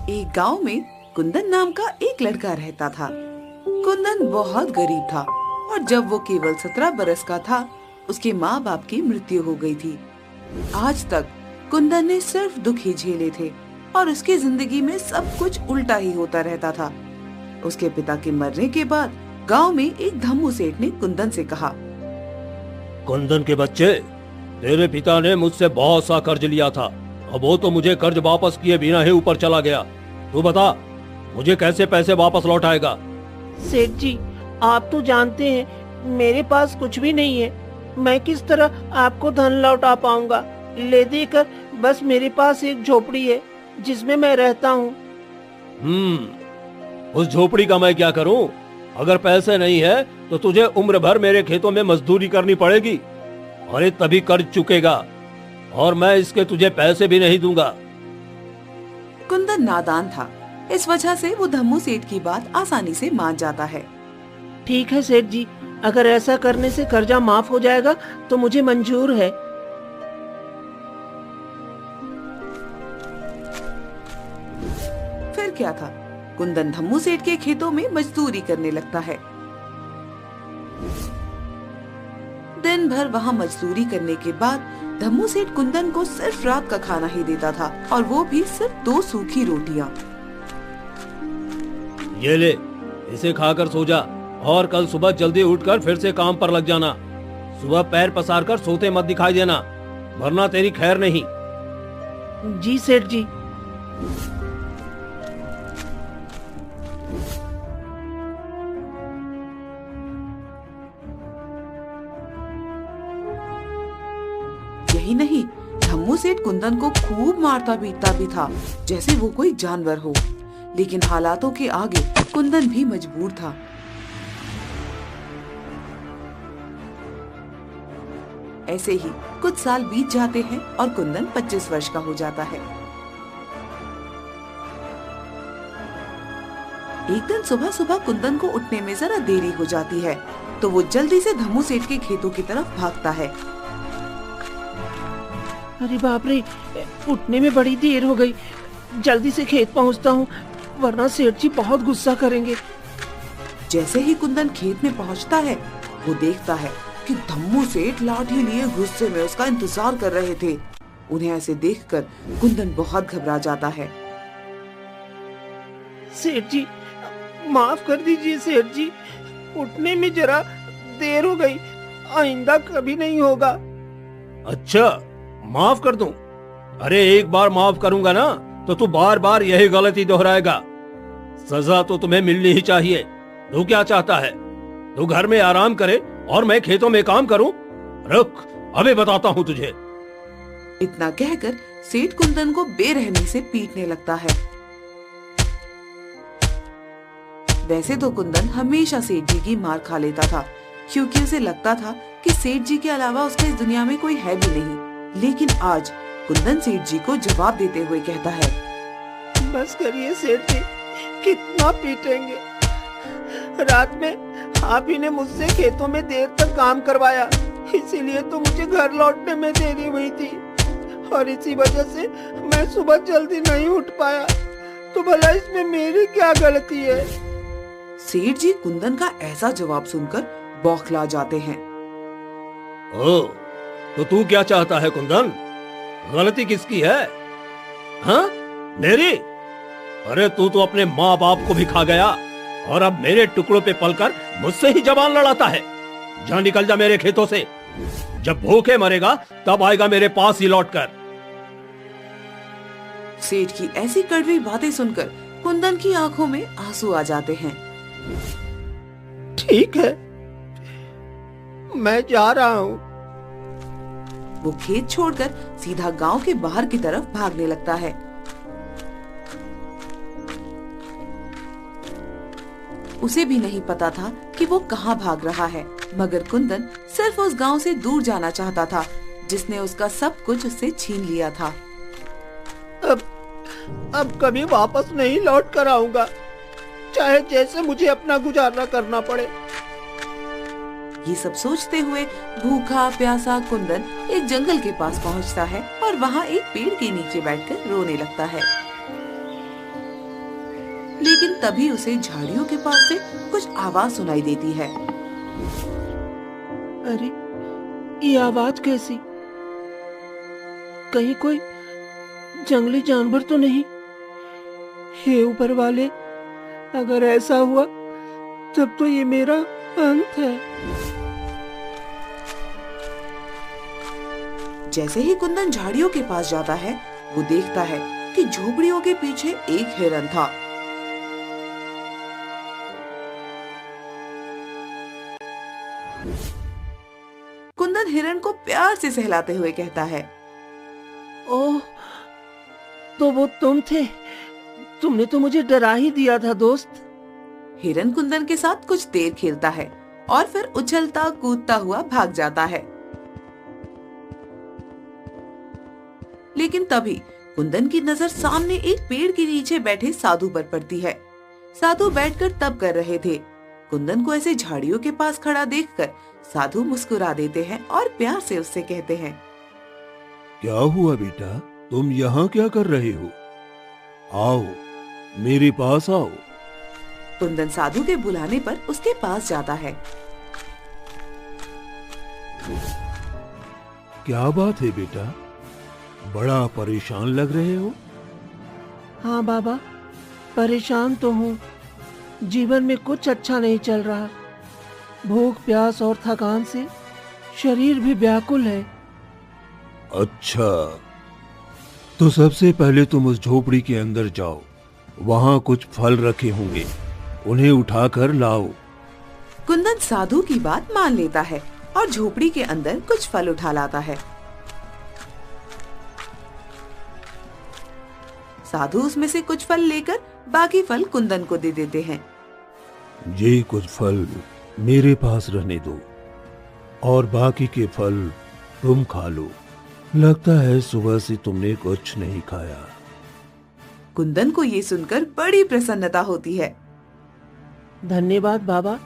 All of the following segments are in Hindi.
एक गांव में कुंदन नाम का एक लड़का रहता था। कुंदन बहुत गरीब था और जब वो केवल 17 बरस का था, उसके माँ बाप की मृत्यु हो गई थी। आज तक कुंदन ने सिर्फ दुख ही झेले थे और उसकी जिंदगी में सब कुछ उल्टा ही होता रहता था। उसके पिता के मरने के बाद गांव में एक धम्मू सेठ ने कुंदन से कहा, कुंदन के बच्चे, तेरे पिता ने मुझसे बहुत सा कर्ज लिया था। अब वो तो मुझे कर्ज वापस किए बिना ही ऊपर चला गया। तू बता, मुझे कैसे पैसे वापस लौटाएगा? सेठ जी, आप तो जानते हैं मेरे पास कुछ भी नहीं है। मैं किस तरह आपको धन लौटा पाऊंगा? ले देकर बस मेरे पास एक झोपड़ी है जिसमें मैं रहता हूँ। उस झोपड़ी का मैं क्या करूं? अगर पैसे नहीं है तो तुझे उम्र भर मेरे खेतों में मजदूरी करनी पड़ेगी। अरे तभी कर्ज चुकेगा और मैं इसके तुझे पैसे भी नहीं दूंगा। कुंदन नादान था, इस वजह से वो धम्मू सेठ की बात आसानी से मान जाता है। ठीक है सेठ जी, अगर ऐसा करने से कर्जा माफ हो जाएगा तो मुझे मंजूर है। फिर क्या था, कुंदन धम्मू सेठ के खेतों में मजदूरी करने लगता है। दिन भर वहाँ मजदूरी करने के बाद धम्मू सेठ कुंदन को सिर्फ रात का खाना ही देता था और वो भी सिर्फ 2 सूखी रोटियां। ये ले, इसे खाकर सो जा और कल सुबह जल्दी उठकर फिर से काम पर लग जाना। सुबह पैर पसार कर सोते मत दिखाई देना, वरना तेरी खैर नहीं। जी सेठ जी। यही नहीं, धम्मू सेठ कुंदन को खूब मारता पीटता भी था, जैसे वो कोई जानवर हो। लेकिन हालातों के आगे कुंदन भी मजबूर था। ऐसे ही कुछ साल बीत जाते हैं और कुंदन 25 वर्ष का हो जाता है। एक दिन सुबह सुबह कुंदन को उठने में जरा देरी हो जाती है, तो वो जल्दी से धम्मू सेठ के खेतों की तरफ भागता है। अरे बाप रे, उठने में बड़ी देर हो गई। जल्दी से खेत पहुंचता हूँ, वरना सेठ जी बहुत गुस्सा करेंगे। जैसे ही कुंदन खेत में पहुंचता है, वो देखता है कि धम्मू सेठ लाठी लिए गुस्से में उसका इंतजार कर रहे थे। उन्हें ऐसे देखकर कुंदन बहुत घबरा जाता है। सेठ जी, माफ कर दीजिए सेठ जी, उठने में जरा देर हो गई, आइंदा कभी नहीं होगा। अच्छा, माफ कर दूं? अरे एक बार माफ करूंगा ना तो तू बार बार यही गलती दोहराएगा। सजा तो तुम्हें मिलनी ही चाहिए। तू क्या चाहता है? तू घर में आराम करे और मैं खेतों में काम करूं? रुक, अभी बताता हूं तुझे। इतना कहकर सेठ कुंदन को बेरहमी से पीटने लगता है। वैसे तो कुंदन हमेशा सेठ जी की मार खा लेता था, क्योंकि उसे लगता था कि सेठ जी के अलावा उसके इस दुनिया में कोई है भी नहीं। लेकिन आज कुंदन सेठ जी को जवाब देते हुए कहता है, बस करिए सेठ जी, कितना पीटेंगे? रात में आप ही ने मुझसे खेतों में देर तक काम करवाया, इसीलिए तो मुझे घर लौटने में देरी हुई थी और इसी वजह से मैं सुबह जल्दी नहीं उठ पाया। तो भला इसमें मेरी क्या गलती है? सेठ जी कुंदन का ऐसा जवाब सुनकर बौखला जाते हैं। ओ, तो तू क्या चाहता है कुंदन? गलती किसकी है? हाँ, मेरी? अरे तू तो अपने माँ बाप को भी खा गया और अब मेरे टुकड़ों पे पलकर मुझसे ही जबान लड़ाता है। जा निकल जा मेरे खेतों से। जब भूखे मरेगा तब आएगा मेरे पास ही लौटकर। सेठ की ऐसी कड़वी बातें सुनकर कुंदन की आंखों में आंसू आ जाते हैं। ठीक है, मैं जा रहा हूँ। वो खेत छोड़कर सीधा गांव के बाहर की तरफ भागने लगता है। उसे भी नहीं पता था कि वो कहाँ भाग रहा है, मगर कुंदन सिर्फ उस गांव से दूर जाना चाहता था जिसने उसका सब कुछ उससे छीन लिया था। अब कभी वापस नहीं लौट कर आऊंगा, चाहे जैसे मुझे अपना गुजारा करना पड़े। ये सब सोचते हुए भूखा प्यासा कुंदन एक जंगल के पास पहुंचता है और वहाँ एक पेड़ के नीचे बैठकर रोने लगता है। लेकिन तभी उसे झाड़ियों के पास से कुछ आवाज सुनाई देती है। अरे, ये आवाज कैसी? कहीं कोई जंगली जानवर तो नहीं? हे ऊपर वाले, अगर ऐसा हुआ तब तो ये मेरा अंत है। जैसे ही कुंदन झाड़ियों के पास जाता है, वो देखता है कि झोपड़ियों के पीछे एक हिरन था। कुंदन हिरन को प्यार से सहलाते हुए कहता है, ओह, तो वो तुम थे। तुमने तो मुझे डरा ही दिया था दोस्त। हिरन कुंदन के साथ कुछ देर खेलता है और फिर उछलता कूदता हुआ भाग जाता है। लेकिन तभी कुंदन की नजर सामने एक पेड़ के नीचे बैठे साधु पर पड़ती है। साधु बैठकर तप कर रहे थे। कुंदन को ऐसे झाड़ियों के पास खड़ा देखकर साधु मुस्कुरा देते हैं और प्यार से उससे कहते हैं, क्या हुआ बेटा, तुम यहाँ क्या कर रहे हो? आओ, मेरे पास आओ। कुंदन साधु के बुलाने पर उसके पास जाता है। क्या बात है बेटा, बड़ा परेशान लग रहे हो? हाँ बाबा, परेशान तो हूँ। जीवन में कुछ अच्छा नहीं चल रहा। भूख प्यास और थकान से शरीर भी व्याकुल है। अच्छा, तो सबसे पहले तुम उस झोपड़ी के अंदर जाओ। वहां कुछ फल रखे होंगे, उन्हें उठाकर लाओ। कुंदन साधु की बात मान लेता है और झोपड़ी के अंदर कुछ फल उठा लाता है। साधु उसमें से कुछ फल लेकर बाकी फल कुंदन को दे देते हैं। ये कुछ फल मेरे पास रहने दो और बाकी के फल तुम खा लो। लगता है सुबह से तुमने कुछ नहीं खाया। कुंदन को ये सुनकर बड़ी प्रसन्नता होती है। धन्यवाद बाबा।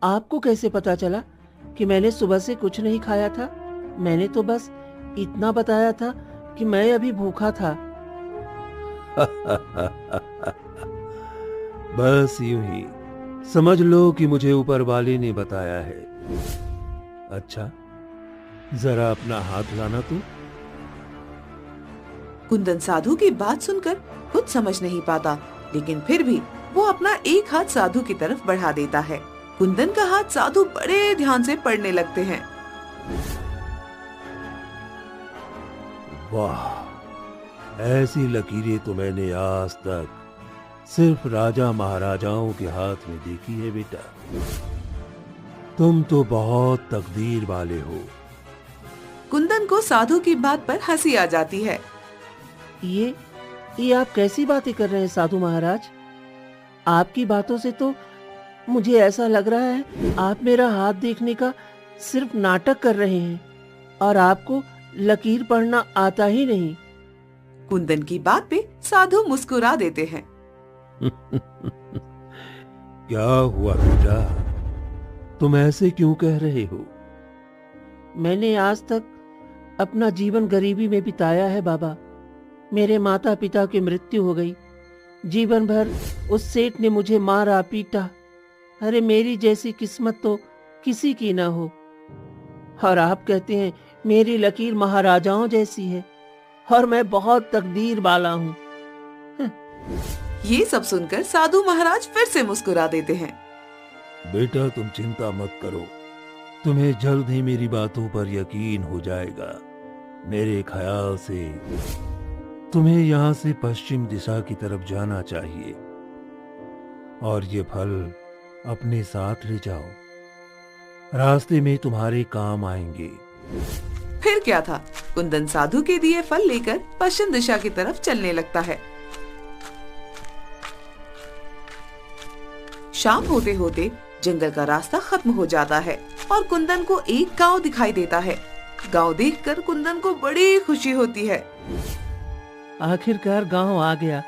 आपको कैसे पता चला कि मैंने सुबह से कुछ नहीं खाया था? मैंने तो बस इतना बताया था कि मैं अभी भूखा था। बस यूं ही समझ लो कि मुझे ऊपर वाले ने बताया है। अच्छा, जरा अपना हाथ लाना तू। कुंदन साधु की बात सुनकर कुछ समझ नहीं पाता, लेकिन फिर भी वो अपना एक हाथ साधु की तरफ बढ़ा देता है। कुंदन का हाथ साधु बड़े ध्यान से पढ़ने लगते हैं। वाह, ऐसी लकीरें तो मैंने आज तक सिर्फ राजा महाराजाओं के हाथ में देखी है बेटा। तुम तो बहुत तकदीर वाले हो। कुंदन को साधु की बात पर हंसी आ जाती है। ये आप कैसी बातें कर रहे हैं साधु महाराज? आपकी बातों से तो मुझे ऐसा लग रहा है आप मेरा हाथ देखने का सिर्फ नाटक कर रहे हैं और आपको लकीर पढ़ना आता ही नहीं। कुंदन की बात पे साधु मुस्कुरा देते हैं। क्या हुआ बेटा, तुम ऐसे क्यों कह रहे हो? मैंने आज तक अपना जीवन गरीबी में बिताया है बाबा। मेरे माता पिता की मृत्यु हो गई। जीवन भर उस सेठ ने मुझे मारा पीटा। अरे मेरी जैसी किस्मत तो किसी की ना हो। और आप कहते हैं मेरी लकीर महाराजाओं जैसी है और मैं बहुत तकदीर वाला हूँ। ये सब सुनकर साधु महाराज फिर से मुस्कुरा देते हैं। बेटा तुम चिंता मत करो, तुम्हें जल्द ही मेरी बातों पर यकीन हो जाएगा। मेरे ख्याल से तुम्हें यहाँ से पश्चिम दिशा की तरफ जाना चाहिए और ये फल अपने साथ ले जाओ, रास्ते में तुम्हारे काम आएंगे। फिर क्या था, कुंदन साधु के दिए फल लेकर पश्चिम दिशा की तरफ चलने लगता है। शाम होते होते जंगल का रास्ता खत्म हो जाता है और कुंदन को एक गांव दिखाई देता है। गांव देखकर कुंदन को बड़ी खुशी होती है। आखिरकार गांव आ गया।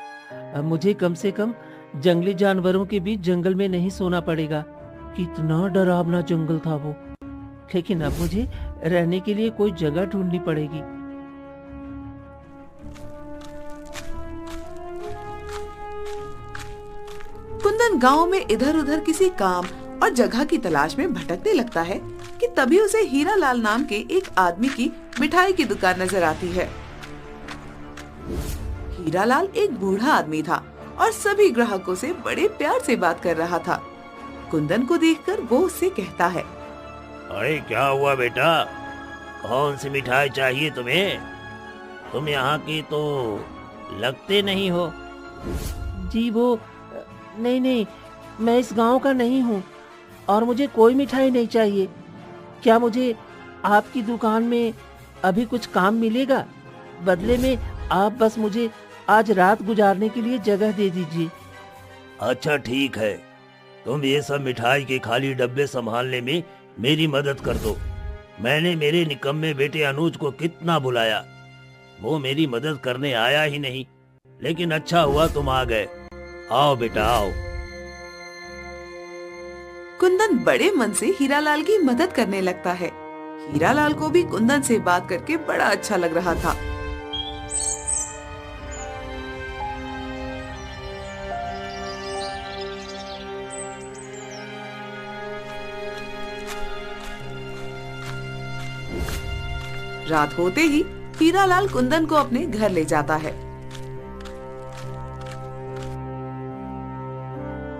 अब मुझे कम से कम जंगली जानवरों के बीच जंगल में नहीं सोना पड़ेगा। कितना डरावना जंगल था वो। लेकिन अब मुझे रहने के लिए कोई जगह ढूंढनी पड़ेगी। गांव में इधर उधर किसी काम और जगह की तलाश में भटकने लगता है कि तभी उसे हीरा लाल नाम के एक आदमी की मिठाई की दुकान नजर आती है। हीरा लाल एक बूढ़ा आदमी था और सभी ग्राहकों से बड़े प्यार से बात कर रहा था। कुंदन को देखकर वो उससे कहता है, अरे क्या हुआ बेटा, कौन सी मिठाई चाहिए तुम्हें? तुम यहाँ की तो लगते नहीं हो। जी वो नहीं नहीं, मैं इस गांव का नहीं हूँ और मुझे कोई मिठाई नहीं चाहिए। क्या मुझे आपकी दुकान में अभी कुछ काम मिलेगा? बदले में आप बस मुझे आज रात गुजारने के लिए जगह दे दीजिए। अच्छा ठीक है, तुम ये सब मिठाई के खाली डब्बे संभालने में मेरी मदद कर दो। मैंने मेरे निकम्मे बेटे अनुज को कितना बुलाया, वो मेरी मदद करने आया ही नहीं। लेकिन अच्छा हुआ तुम आ गए। आओ बेटा आओ। कुंदन बड़े मन से हीरालाल की मदद करने लगता है। हीरालाल को भी कुंदन से बात करके बड़ा अच्छा लग रहा था। रात होते ही हीरालाल कुंदन को अपने घर ले जाता है,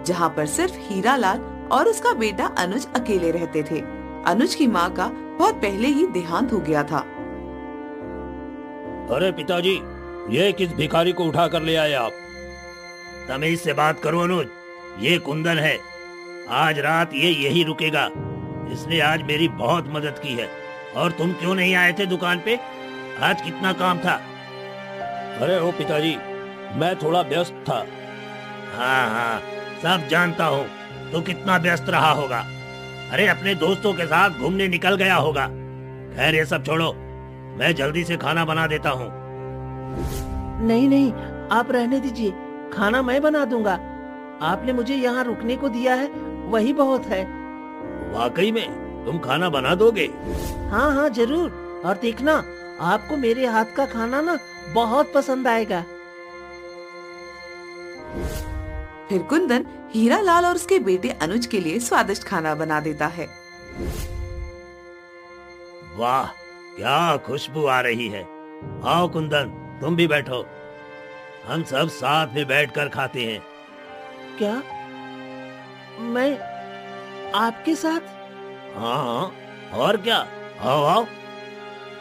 जहाँ पर सिर्फ हीरालाल और उसका बेटा अनुज अकेले रहते थे। अनुज की माँ का बहुत पहले ही देहांत हो गया था। अरे पिताजी, ये किस भिखारी को उठा कर ले आए आप? तमीज से बात करो अनुज, ये कुंदन है। आज रात ये यही रुकेगा। इसने आज मेरी बहुत मदद की है। और तुम क्यों नहीं आए थे दुकान पे? आज कितना काम था? अरे ओ पिताजी, मैं थोड़ा व्यस्त था। हाँ, सब जानता हूँ तो कितना व्यस्त रहा होगा। अरे अपने दोस्तों के साथ घूमने निकल गया होगा। खैर ये सब छोड़ो, मैं जल्दी से खाना बना देता हूँ। नहीं नहीं, आप रहने दीजिए, खाना मैं बना दूंगा। आपने मुझे यहाँ रुकने को दिया है, वही बहुत है। वाकई में तुम खाना बना दोगे? हाँ हाँ जरूर, और देखना आपको मेरे हाथ का खाना ना बहुत पसंद आएगा। फिर कुंदन हीरालाल और उसके बेटे अनुज के लिए स्वादिष्ट खाना बना देता है। वाह, क्या खुशबू आ रही है। आओ कुंदन, तुम भी बैठो, हम सब साथ में बैठकर खाते हैं। क्या मैं आपके साथ? हाँ, और क्या, आओ आओ।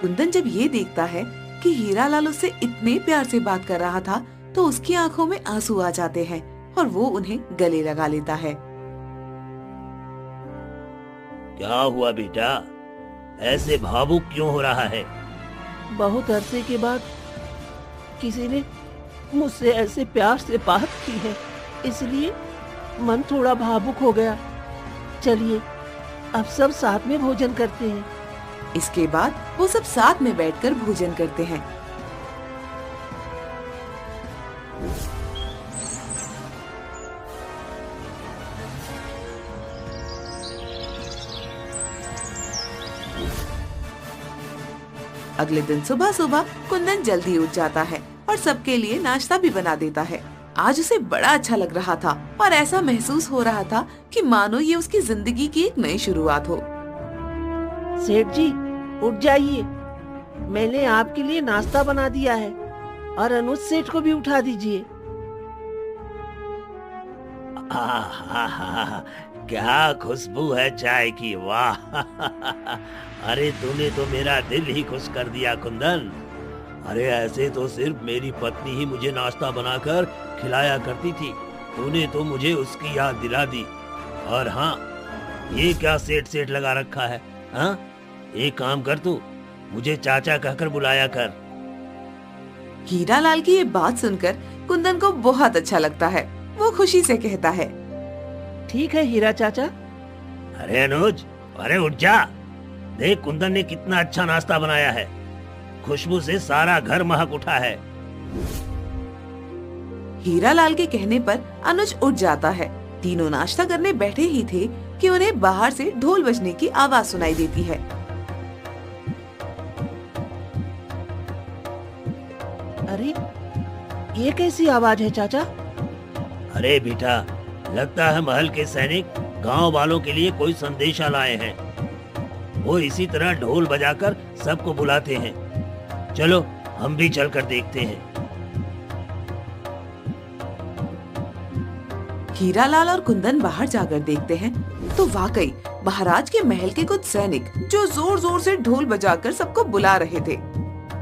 कुंदन जब ये देखता है कि हीरालाल उससे इतने प्यार से बात कर रहा था तो उसकी आंखों में आंसू आ जाते हैं और वो उन्हें गले लगा लेता है। क्या हुआ बेटा, ऐसे भावुक क्यों हो रहा है? बहुत अरसे के बाद किसी ने मुझसे ऐसे प्यार से बात की है, इसलिए मन थोड़ा भावुक हो गया। चलिए अब सब साथ में भोजन करते हैं। इसके बाद वो सब साथ में बैठकर भोजन करते हैं। अगले दिन सुबह सुबह कुंदन जल्दी उठ जाता है और सबके लिए नाश्ता भी बना देता है। आज उसे बड़ा अच्छा लग रहा था और ऐसा महसूस हो रहा था कि मानो ये उसकी जिंदगी की एक नई शुरुआत हो। सेठ जी उठ जाइए, मैंने आपके लिए नाश्ता बना दिया है और अनुज सेठ को भी उठा दीजिए। क्या खुशबू है चाय की, वाह। अरे तूने तो मेरा दिल ही खुश कर दिया कुंदन। अरे ऐसे तो सिर्फ मेरी पत्नी ही मुझे नाश्ता बनाकर खिलाया करती थी, तूने तो मुझे उसकी याद दिला दी। और हाँ, ये क्या सेठ सेठ लगा रखा है? हाँ, एक काम कर, तू मुझे चाचा कहकर बुलाया कर। हीरालाल की ये बात सुनकर कुंदन को बहुत अच्छा लगता है। वो खुशी से कहता है, ठीक है हीरा चाचा। अरे अनुज, अरे उठ जा, देख कुंदन ने कितना अच्छा नाश्ता बनाया है। खुशबू से सारा घर महक उठा है। हीरालाल के कहने पर अनुज उठ जाता है। तीनों नाश्ता करने बैठे ही थे कि उन्हें बाहर से ढोल बजने की आवाज सुनाई देती है। अरे ये कैसी आवाज है चाचा? अरे बेटा, लगता है महल के सैनिक गांव वालों के लिए कोई संदेशा लाए हैं। वो इसी तरह ढोल बजाकर सबको बुलाते हैं। चलो हम भी चलकर देखते हैं। हीरालाल और कुंदन बाहर जाकर देखते हैं तो वाकई महाराज के महल के कुछ सैनिक जो जोर जोर से ढोल बजाकर सबको बुला रहे थे।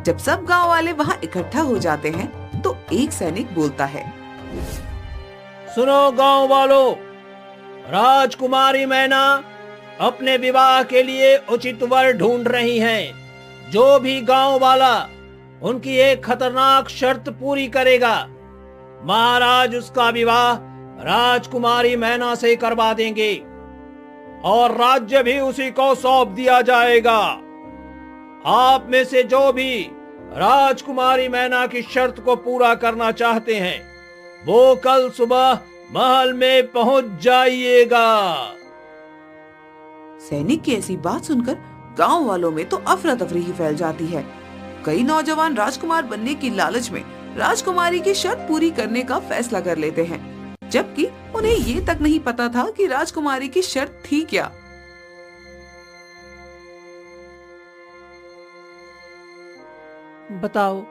जब सब गांव वाले वहां इकट्ठा हो जाते हैं तो एक सैनिक बोलता है, सुनो गांव वालों, राजकुमारी मैना अपने विवाह के लिए उचित वर ढूंढ रही हैं। जो भी गांव वाला उनकी एक खतरनाक शर्त पूरी करेगा, महाराज उसका विवाह राजकुमारी मैना से करवा देंगे और राज्य भी उसी को सौंप दिया जाएगा। आप में से जो भी राजकुमारी मैना की शर्त को पूरा करना चाहते हैं, वो कल सुबह महल में पहुंच जाइएगा। सैनिक की ऐसी बात सुनकर गांव वालों में तो अफरा तफरी ही फैल जाती है। कई नौजवान राजकुमार बनने की लालच में राजकुमारी की शर्त पूरी करने का फैसला कर लेते हैं, जबकि उन्हें ये तक नहीं पता था कि राजकुमारी की शर्त थी क्या। बताओ,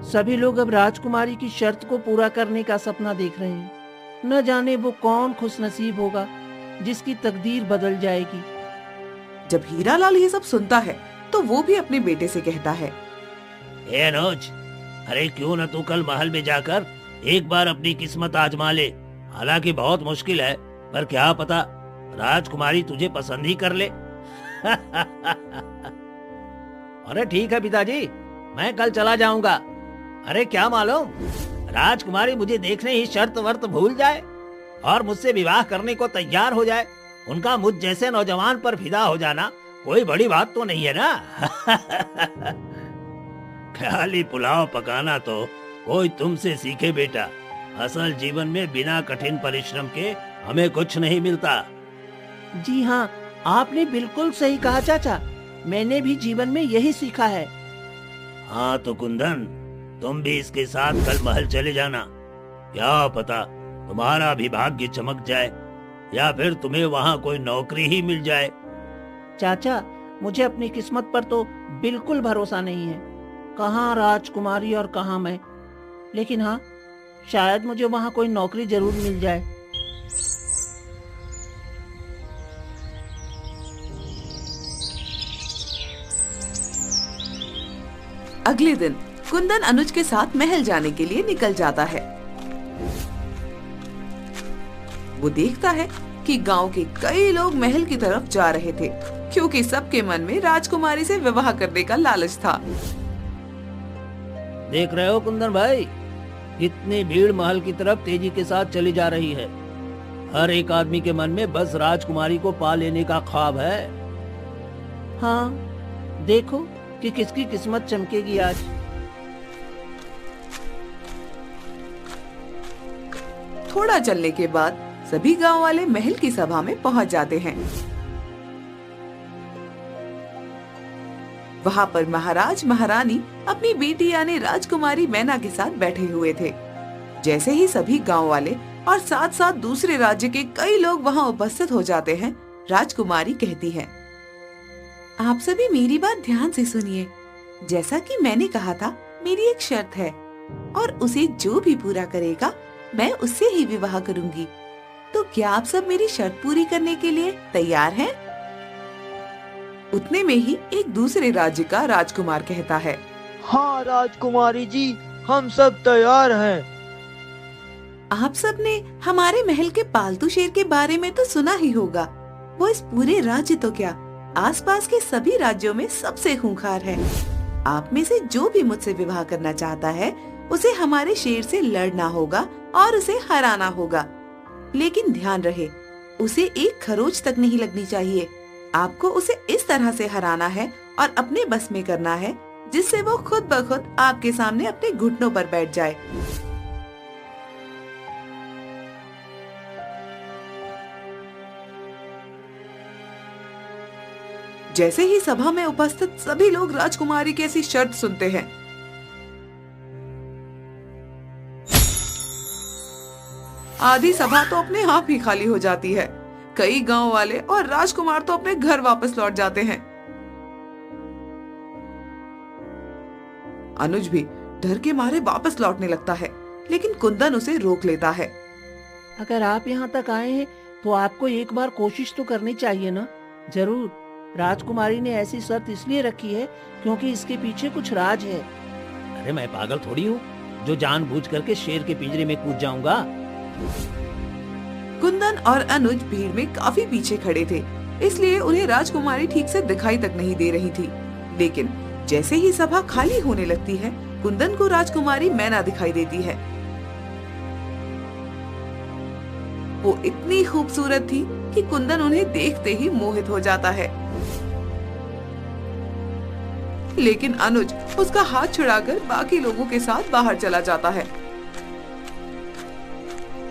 सभी लोग अब राजकुमारी की शर्त को पूरा करने का सपना देख रहे हैं। न जाने वो कौन खुशनसीब होगा जिसकी तकदीर बदल जाएगी। जब हीरालाल ये सब सुनता है तो वो भी अपने बेटे से कहता है, ए अनुज, अरे क्यों न तू कल महल में जाकर एक बार अपनी किस्मत आजमा ले। हालांकि बहुत मुश्किल है, पर क्या पता राजकुमारी तुझे पसंद ही कर ले। अरे ठीक है पिताजी, मैं कल चला जाऊंगा। अरे क्या मालूम राजकुमारी मुझे देखने ही शर्त वर्त भूल जाए और मुझसे विवाह करने को तैयार हो जाए। उनका मुझ जैसे नौजवान पर फिदा हो जाना कोई बड़ी बात तो नहीं है ना। खाली पुलाव पकाना तो कोई तुमसे सीखे बेटा। असल जीवन में बिना कठिन परिश्रम के हमें कुछ नहीं मिलता। जी हाँ, आपने बिल्कुल सही कहा चाचा। मैंने भी जीवन में यही सीखा है। हाँ तो कुंदन, तुम भी इसके साथ कल महल चले जाना। क्या पता तुम्हारा भी भाग्य चमक जाए या फिर तुम्हें वहाँ कोई नौकरी ही मिल जाए। चाचा, मुझे अपनी किस्मत पर तो बिल्कुल भरोसा नहीं है। कहाँ राजकुमारी और कहाँ मैं। लेकिन हाँ, शायद मुझे वहाँ कोई नौकरी जरूर मिल जाए। अगले दिन कुंदन अनुज के साथ महल जाने के लिए निकल जाता है। वो देखता है कि गांव के कई लोग महल की तरफ जा रहे थे, क्योंकि सबके मन में राजकुमारी से विवाह करने का लालच था। देख रहे हो कुंदन भाई, कितनी भीड़ महल की तरफ तेजी के साथ चली जा रही है। हर एक आदमी के मन में बस राजकुमारी को पा लेने का ख्वाब है। हाँ, देखो कि किसकी किस्मत चमकेगी आज। थोड़ा चलने के बाद सभी गांव वाले महल की सभा में पहुंच जाते हैं। वहां पर महाराज महारानी अपनी बेटी यानी राजकुमारी मैना के साथ बैठे हुए थे। जैसे ही सभी गांव वाले और साथ साथ दूसरे राज्य के कई लोग वहां उपस्थित हो जाते हैं, राजकुमारी कहती है, आप सभी मेरी बात ध्यान से सुनिए। जैसा कि मैंने कहा था, मेरी एक शर्त है और उसे जो भी पूरा करेगा मैं उससे ही विवाह करूंगी। तो क्या आप सब मेरी शर्त पूरी करने के लिए तैयार हैं? उतने में ही एक दूसरे राज्य का राजकुमार कहता है, हाँ राजकुमारी जी, हम सब तैयार हैं। आप सब ने हमारे महल के पालतू शेर के बारे में तो सुना ही होगा। वो इस पूरे राज्य तो क्या, आसपास के सभी राज्यों में सबसे खूंखार है। आप में से जो भी मुझसे विवाह करना चाहता है, उसे हमारे शेर से लड़ना होगा और उसे हराना होगा। लेकिन ध्यान रहे, उसे एक खरोच तक नहीं लगनी चाहिए। आपको उसे इस तरह से हराना है और अपने बस में करना है जिससे वो खुद ब खुद आपके सामने अपने घुटनों पर बैठ जाए। जैसे ही सभा में उपस्थित सभी लोग राजकुमारी की ऐसी शर्त सुनते हैं, आधी सभा तो अपने आप ही खाली हो जाती है। कई गांव वाले और राजकुमार तो अपने घर वापस लौट जाते हैं। अनुज भी डर के मारे वापस लौटने लगता है, लेकिन कुंदन उसे रोक लेता है। अगर आप यहाँ तक आए हैं तो आपको एक बार कोशिश तो करनी चाहिए ना। जरूर, राजकुमारी ने ऐसी शर्त इसलिए रखी है क्योंकि इसके पीछे कुछ राज है। अरे मैं पागल थोड़ी हूँ जो जानबूझ करके शेर के पिंजरे में कूद जाऊंगा। कुंदन और अनुज भीड़ में काफी पीछे खड़े थे, इसलिए उन्हें राजकुमारी ठीक से दिखाई तक नहीं दे रही थी। लेकिन जैसे ही सभा खाली होने लगती है, कुंदन को राजकुमारी मैना दिखाई देती है। वो इतनी खूबसूरत थी कि कुंदन उन्हें देखते ही मोहित हो जाता है। लेकिन अनुज उसका हाथ छुड़ाकर बाकी लोगों के साथ बाहर चला जाता है।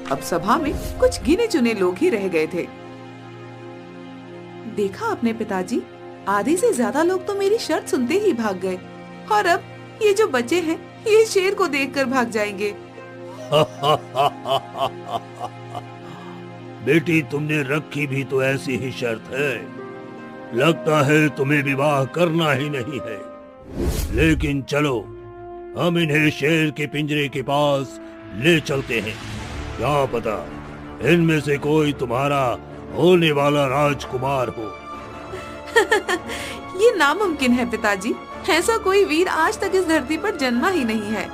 अब सभा में कुछ गिने चुने लोग ही रह गए थे। देखा अपने पिताजी, आधे से ज्यादा लोग तो मेरी शर्त सुनते ही भाग गए, और अब ये जो बचे हैं ये शेर को देखकर भाग जाएंगे। बेटी, तुमने रखी भी तो ऐसी ही शर्त है। लगता है तुम्हें विवाह करना ही नहीं है। लेकिन चलो, हम इन्हें शेर के पिंजरे के पास ले चलते हैं। क्या पता इनमें से कोई तुम्हारा होने वाला राजकुमार हो। ये नामुमकिन है पिताजी, ऐसा कोई वीर आज तक इस धरती पर जन्मा ही नहीं है।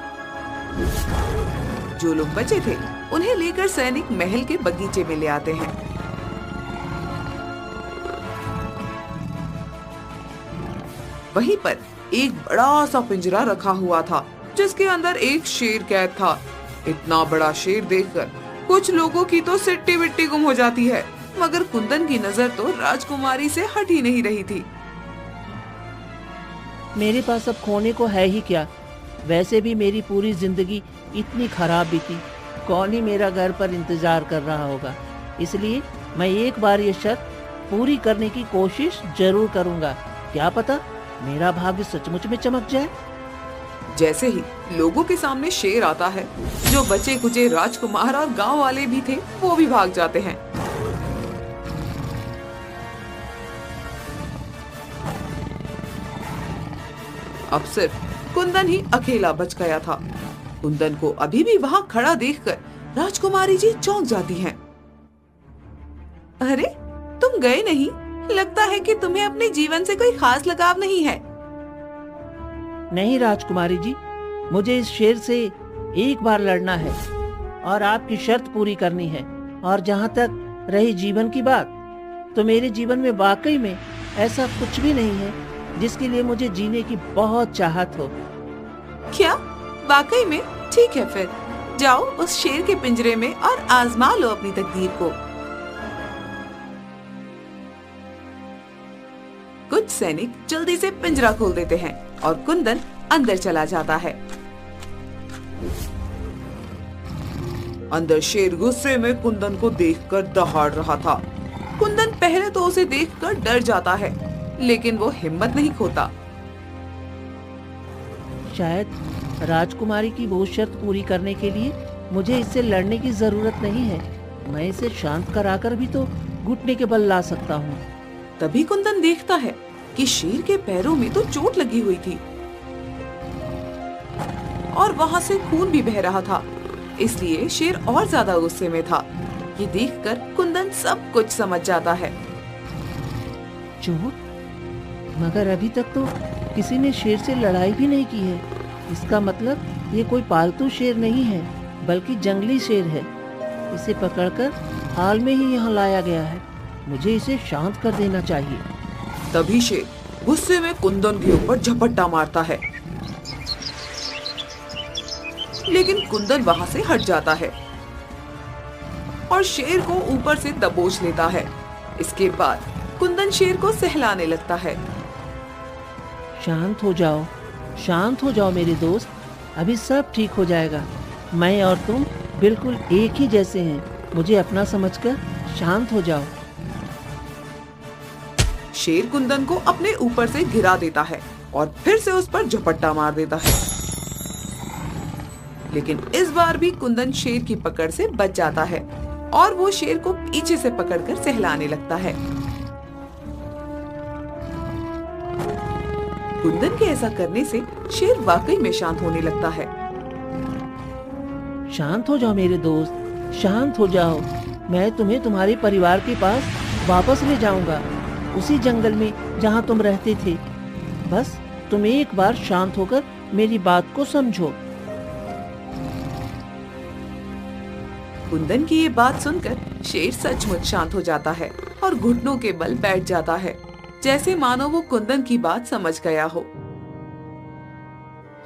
जो लोग बचे थे उन्हें लेकर सैनिक महल के बगीचे में ले आते हैं। वहीं पर एक बड़ा सा पिंजरा रखा हुआ था, जिसके अंदर एक शेर कैद था। इतना बड़ा शेर देखकर कुछ लोगों की तो सिट्टी बिट्टी गुम हो जाती है, मगर कुंदन की नजर तो राजकुमारी से हट ही नहीं रही थी। मेरे पास अब खोने को है ही क्या। वैसे भी मेरी पूरी जिंदगी इतनी खराब बीती, कौन ही मेरा घर पर इंतजार कर रहा होगा। इसलिए मैं एक बार ये शर्त पूरी करने की कोशिश जरूर करूंगा। क्या पता मेरा भाग्य सचमुच में चमक जाए। जैसे ही लोगों के सामने शेर आता है, जो बचे कुचे राजकुमार और गांव वाले भी थे वो भी भाग जाते हैं। अब सिर्फ कुंदन ही अकेला बच गया था। कुंदन को अभी भी वहाँ खड़ा देखकर राजकुमारी जी चौंक जाती हैं। अरे, तुम गए नहीं? लगता है कि तुम्हें अपने जीवन से कोई खास लगाव नहीं है। नहीं राजकुमारी जी, मुझे इस शेर से एक बार लड़ना है और आपकी शर्त पूरी करनी है। और जहाँ तक रही जीवन की बात, तो मेरे जीवन में वाकई में ऐसा कुछ भी नहीं है जिसके लिए मुझे जीने की बहुत चाहत हो। क्या? वाकई में? ठीक है, फिर जाओ उस शेर के पिंजरे में और आजमा लो अपनी तकदीर को। कुछ सैनिक जल्दी से पिंजरा खोल देते हैं और कुंदन अंदर चला जाता है। अंदर शेर गुस्से में कुंदन को देखकर दहाड़ रहा था। कुंदन पहले तो उसे देखकर डर जाता है, लेकिन वो हिम्मत नहीं खोता। शायद राजकुमारी की वो शर्त पूरी करने के लिए मुझे इससे लड़ने की जरूरत नहीं है। मैं इसे शांत कराकर भी तो घुटने के बल ला सकता हूँ। तभी कुंदन देखता है कि शेर के पैरों में तो चोट लगी हुई थी और वहाँ से खून भी बह रहा था, इसलिए शेर और ज्यादा गुस्से में था। ये देखकर कुंदन सब कुछ समझ जाता है। चोट? मगर अभी तक तो किसी ने शेर से लड़ाई भी नहीं की है। इसका मतलब ये कोई पालतू शेर नहीं है, बल्कि जंगली शेर है। इसे पकड़कर हाल में ही यहाँ लाया गया है। मुझे इसे शांत कर देना चाहिए। तभी शेर गुस्से में कुंदन के ऊपर झपट्टा मारता है, लेकिन कुंदन वहाँ से हट जाता है और शेर को ऊपर से दबोच लेता है। इसके बाद कुंदन शेर को सहलाने लगता है। शांत हो जाओ मेरे दोस्त, अभी सब ठीक हो जाएगा। मैं और तुम बिल्कुल एक ही जैसे हैं। मुझे अपना समझकर शांत हो जाओ। शेर कुंदन को अपने ऊपर से गिरा देता है और फिर से उस पर झपट्टा मार देता है। लेकिन इस बार भी कुंदन शेर की पकड़ से बच जाता है और वो शेर को पीछे से पकड़कर सहलाने लगता है। कुंदन के ऐसा करने से शेर वाकई में शांत होने लगता है। शांत हो जाओ मेरे दोस्त, शांत हो जाओ। मैं तुम्हें तुम्हारे परिवार के पास वापस ले जाऊंगा, उसी जंगल में जहां तुम रहते थे। बस तुम एक बार शांत होकर मेरी बात को समझो। कुंदन की ये बात सुनकर शेर सचमुच शांत हो जाता है और घुटनों के बल बैठ जाता है, जैसे मानो वो कुंदन की बात समझ गया हो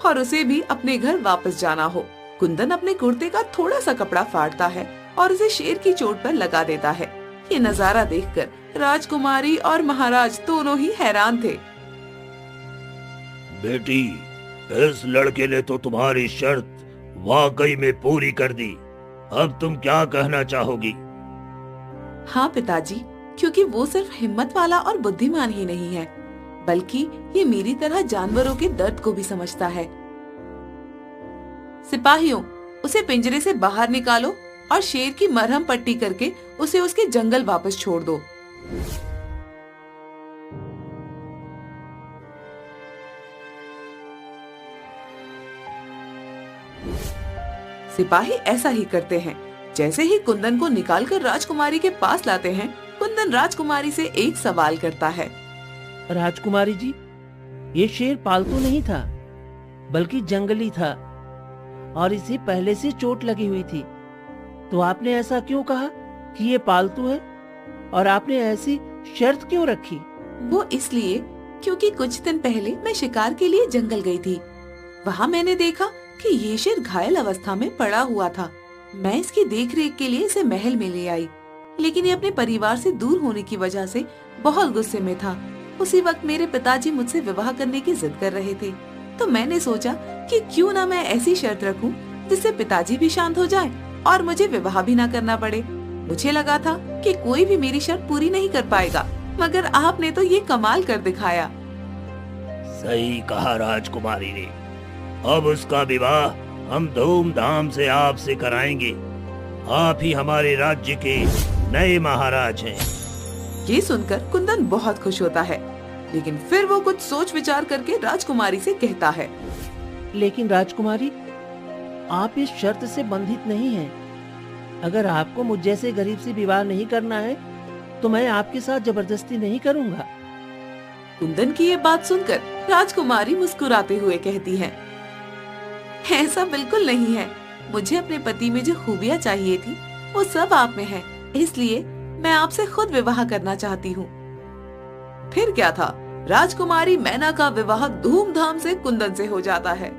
और उसे भी अपने घर वापस जाना हो। कुंदन अपने कुर्ते का थोड़ा सा कपड़ा फाड़ता है और उसे शेर की चोट पर लगा देता है। ये नजारा देखकर राजकुमारी और महाराज दोनों ही हैरान थे। बेटी, इस लड़के ने तो तुम्हारी शर्त वाकई में पूरी कर दी। अब तुम क्या कहना चाहोगी? हाँ पिताजी, क्योंकि वो सिर्फ हिम्मत वाला और बुद्धिमान ही नहीं है, बल्कि ये मेरी तरह जानवरों के दर्द को भी समझता है। सिपाहियों, उसे पिंजरे से बाहर निकालो और शेर की मरहम पट्टी करके उसे उसके जंगल वापस छोड़ दो। सिपाही ऐसा ही करते हैं। जैसे ही कुंदन को निकालकर राजकुमारी के पास लाते हैं, कुंदन राजकुमारी से एक सवाल करता है। राजकुमारी जी, ये शेर पालतू नहीं था, बल्कि जंगली था और इसे पहले से चोट लगी हुई थी। तो आपने ऐसा क्यों कहा कि ये पालतू है और आपने ऐसी शर्त क्यों रखी? वो इसलिए क्योंकि कुछ दिन पहले मैं शिकार के लिए जंगल गई थी। वहाँ मैंने देखा कि ये शेर घायल अवस्था में पड़ा हुआ था। मैं इसकी देखरेख के लिए इसे महल में ले आई, लेकिन ये अपने परिवार से दूर होने की वजह से बहुत गुस्से में था। उसी वक्त मेरे पिताजी मुझसे विवाह करने की जिद कर रहे थे, तो मैंने सोचा कि क्यों ना मैं ऐसी शर्त रखूं जिससे पिताजी भी शांत हो जाए और मुझे विवाह भी ना करना पड़े। मुझे लगा था कि कोई भी मेरी शर्त पूरी नहीं कर पाएगा, मगर आपने तो ये कमाल कर दिखाया। सही कहा राजकुमारी ने। अब उसका विवाह हम धूमधाम से आपसे कराएंगे। आप ही हमारे राज्य के नए महाराज हैं। ये सुनकर कुंदन बहुत खुश होता है, लेकिन फिर वो कुछ सोच विचार करके राजकुमारी से कहता है। लेकिन राजकुमारी, आप इस शर्त से बंधित नहीं हैं। अगर आपको मुझ जैसे गरीब से विवाह नहीं करना है, तो मैं आपके साथ जबरदस्ती नहीं करूंगा। कुंदन की ये बात सुनकर राजकुमारी मुस्कुराते हुए कहती है, ऐसा बिल्कुल नहीं है। मुझे अपने पति में जो खूबियाँ चाहिए थी वो सब आप में है, इसलिए मैं आपसे खुद विवाह करना चाहती हूँ। फिर क्या था, राजकुमारी मैना का विवाह धूमधाम से कुंदन से हो जाता है।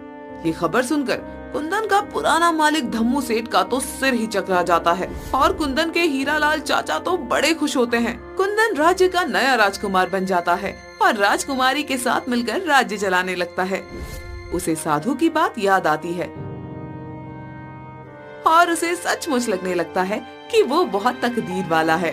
ये खबर सुनकर कुंदन का पुराना मालिक धम्मू सेठ का तो सिर ही चकरा जाता है और कुंदन के हीरालाल चाचा तो बड़े खुश होते हैं। कुंदन राज्य का नया राजकुमार बन जाता है और राजकुमारी के साथ मिलकर राज्य चलाने लगता है। उसे साधु की बात याद आती है और उसे सचमुच लगने लगता है कि वो बहुत तकदीर वाला है।